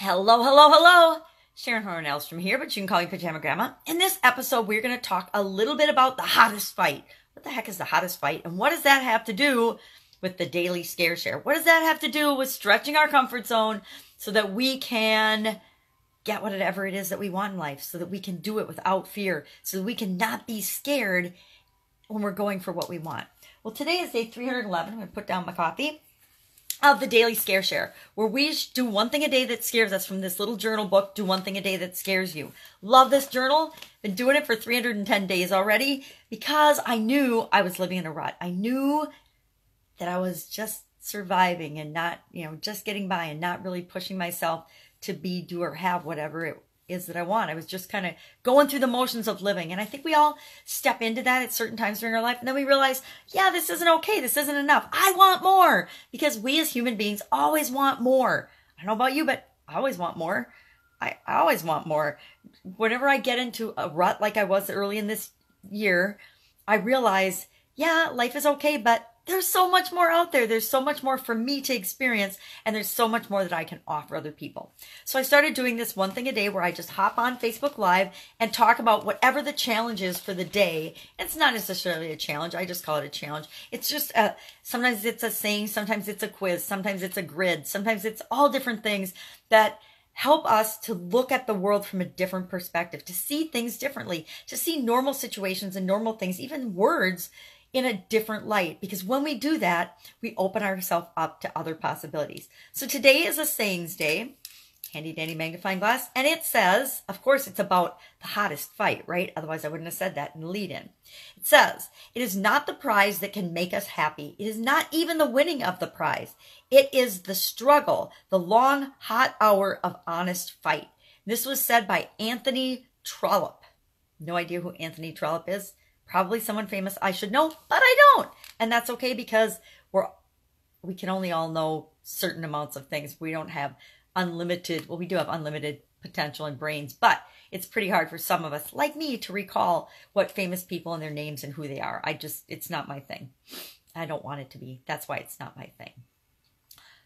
Hello, hello, hello. Sharon Horne-Ellstrom here, but you can call me Pajama Grandma. In this episode, we're going to talk a little bit about the hottest fight. What the heck is the hottest fight? And what does that have to do with the daily scare share? What does that have to do with stretching our comfort zone so that we can get whatever it is that we want in life, so that we can do it without fear, so that we can not be scared when we're going for what we want? Well, today is day 311. I'm going to put down my coffee. Of the daily scare share, where we do one thing a day that scares us from this little journal book. Do one thing a day that scares you. Love this journal. Been doing it for 310 days already because I knew I was living in a rut. I knew that I was just surviving and not, just getting by and not really pushing myself to be, do, or have whatever it is that I want. I was just kind of going through the motions of living. And I think we all step into that at certain times during our life. And then we realize, yeah, this isn't okay. This isn't enough. I want more, because we as human beings always want more. I don't know about you, but I always want more. I always want more. Whenever I get into a rut like I was early in this year, I realize, yeah, life is okay, but there's so much more out there. There's so much more for me to experience, and there's so much more that I can offer other people. So I started doing this one thing a day where I just hop on Facebook Live and talk about whatever the challenge is for the day. It's not necessarily a challenge. I just call it a challenge. It's just sometimes it's a saying, sometimes it's a quiz, sometimes it's a grid, sometimes it's all different things that help us to look at the world from a different perspective, to see things differently, to see normal situations and normal things, even words, in a different light. Because when we do that, we open ourselves up to other possibilities. So today is a sayings day, handy dandy magnifying glass, and it says, of course, it's about the hottest fight, right? Otherwise I wouldn't have said that in the lead in. It says, it is not the prize that can make us happy. It is not even the winning of the prize. It is the struggle, the long, hot hour of honest fight. This was said by Anthony Trollope. No idea who Anthony Trollope is. Probably someone famous I should know, but I don't. And that's okay, because we can only all know certain amounts of things. We don't have unlimited, well, we do have unlimited potential in brains, but it's pretty hard for some of us, like me, to recall what famous people and their names and who they are. It's not my thing. I don't want it to be. That's why it's not my thing.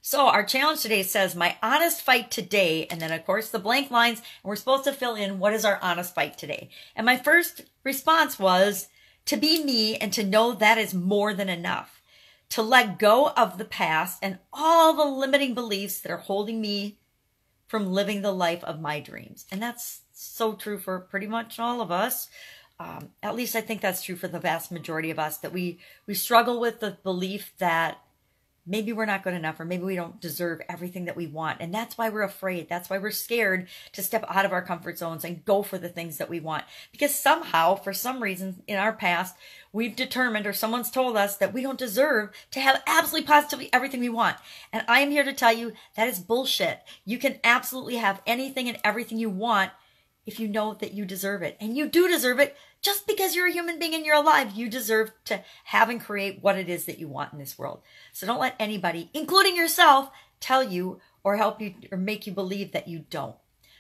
So our challenge today says, my honest fight today, and then of course the blank lines, and we're supposed to fill in what is our honest fight today. And my first response was to be me and to know that is more than enough. To let go of the past and all the limiting beliefs that are holding me from living the life of my dreams. And that's so true for pretty much all of us. At least I think that's true for the vast majority of us, that we struggle with the belief that maybe we're not good enough, or maybe we don't deserve everything that we want. And that's why we're afraid. That's why we're scared to step out of our comfort zones and go for the things that we want. Because somehow, for some reason in our past, we've determined, or someone's told us, that we don't deserve to have absolutely positively everything we want. And I am here to tell you that is bullshit. You can absolutely have anything and everything you want if you know that you deserve it. And you do deserve it. Just because you're a human being and you're alive, you deserve to have and create what it is that you want in this world. So don't let anybody, including yourself, tell you or help you or make you believe that you don't.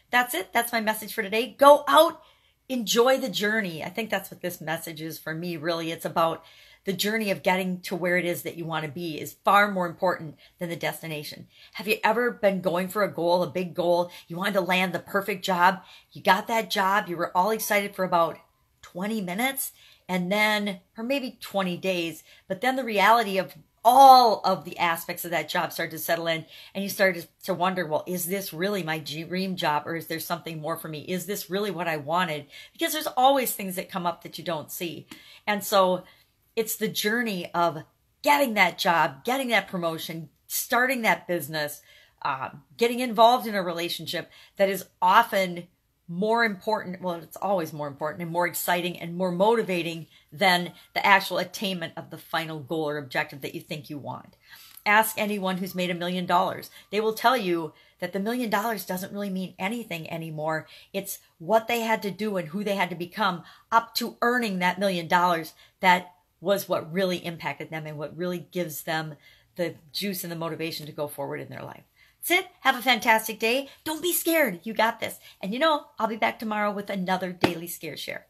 That's it. That's my message for today. Go out, enjoy the journey. I think that's what this message is for me, really. It's about the journey of getting to where it is that you want to be is far more important than the destination. Have you ever been going for a goal, a big goal? You wanted to land the perfect job. You got that job. You were all excited for about 20 minutes, and then, or maybe 20 days, but then the reality of all of the aspects of that job started to settle in, and you started to wonder, well, is this really my dream job, or is there something more for me? Is this really what I wanted? Because there's always things that come up that you don't see. And so it's the journey of getting that job, getting that promotion, starting that business, getting involved in a relationship that is often more important. Well, it's always more important and more exciting and more motivating than the actual attainment of the final goal or objective that you think you want. Ask anyone who's made $1 million. They will tell you that the $1 million doesn't really mean anything anymore. It's what they had to do and who they had to become up to earning that $1 million that was what really impacted them and what really gives them the juice and the motivation to go forward in their life. That's it. Have a fantastic day. Don't be scared. You got this. And I'll be back tomorrow with another daily scare share.